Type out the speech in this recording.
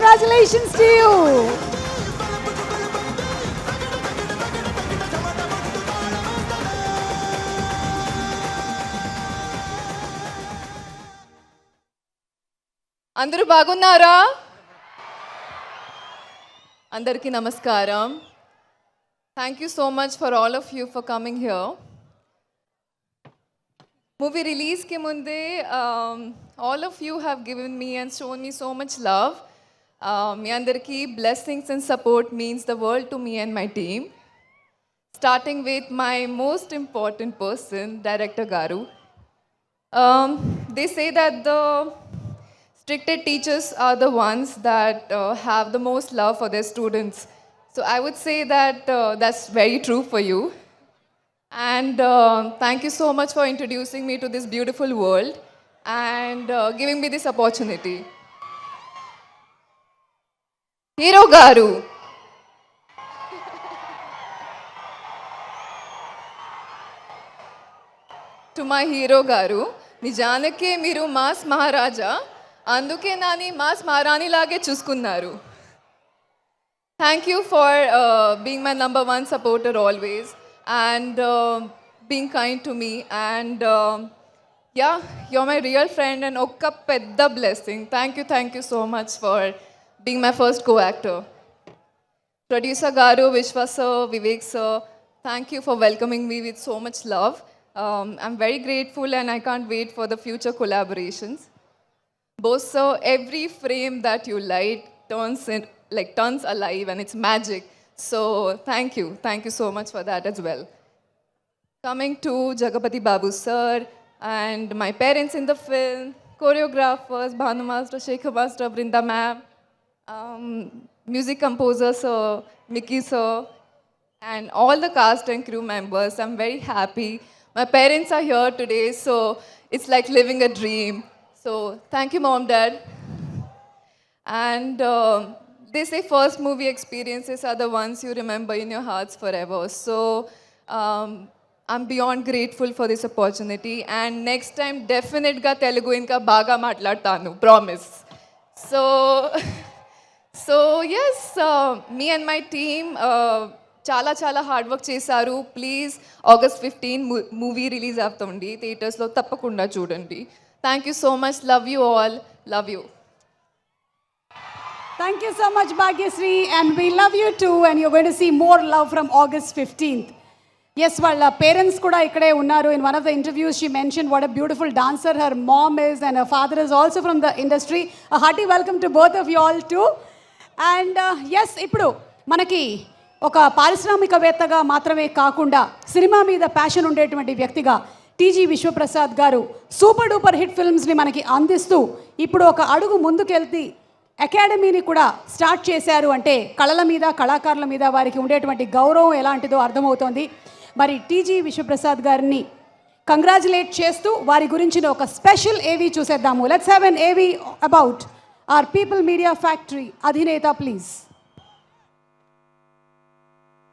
Congratulations to you. అందరూ బాగున్నారా? అందరికీ నమస్కారం. Thank you so much for all of you for coming here. Movie release ke munde all of you have given me and shown me so much love. మీ అందరికీ blessings and support means the world to me and my team. Starting with my most important person, Director Garu. They say that the stricted teachers are the ones that have the most love for their students. So I would say that that's very true for you. And thank you so much for introducing me to this beautiful world and giving me this opportunity. Hero Garu. To my hero Garu, నిజానికే మీరు mass మహారాజా, అందుకే Nani mass మహారాణి లాగే చూసుకున్నారు. Thank you for being my number one supporter always and being kind to me and yeah, you're my real friend and okka pedda blessing. Thank you so much for being my first co-actor. Producer Garu, Vishwa sir, Vivek sir, thank you for welcoming me with so much love. I'm very grateful and I can't wait for the future collaborations. Both sir, every frame that you light turns alive and it's magic. So thank you so much for that as well. Coming to Jagapati Babu sir and my parents in the film, choreographers, Bhanu Master, Shekhar Master, Brinda ma'am, music composer sir, Mickey sir, and all the cast and crew members. I'm very happy. My parents are here today, so it's like living a dream. So thank you, Mom, Dad. And they say first movie experiences are the ones you remember in your hearts forever. So I'm beyond grateful for this opportunity. And next time, definitely Telugu inka baga matladtanu, promise. So yes, me and my team చాలా hard work చేశారు. Please August 15 movie release అవుతుంది, థియేటర్స్లో తప్పకుండా చూడండి. Thank you so much. Love you all. Love you. Thank you so much, Bhagyasri, and we love you too, and you're going to see more love from August 15th. Yes, వాళ్ళ parents కూడా ఇక్కడే ఉన్నారు. In one of the interviews she mentioned what a beautiful dancer her mom is and her father is also from the industry. A hearty welcome to both of you all too. And yes, ఇప్పుడు మనకి ఒక పారిశ్రామికవేత్తగా మాత్రమే కాకుండా cinema మీద passion ఉండేటువంటి వ్యక్తిగా TG Vishwaprasad గారు super duper hit ఫిల్మ్స్ని మనకి అందిస్తూ ఇప్పుడు ఒక అడుగు ముందుకెళ్తే అకాడమీని కూడా స్టార్ట్ చేశారు అంటే కళల మీద కళాకారుల మీద వారికి ఉండేటువంటి గౌరవం ఎలాంటిదో అర్థమవుతోంది. మరి టీజీ విశ్వప్రసాద్ గారిని కంగ్రాచులేట్ చేస్తూ వారి గురించిన ఒక స్పెషల్ ఏవీ చూసేద్దాము. లెట్స్ హ్యావ్ ఎన్ ఏవీ about our people media factory అధినేత ప్లీజ్.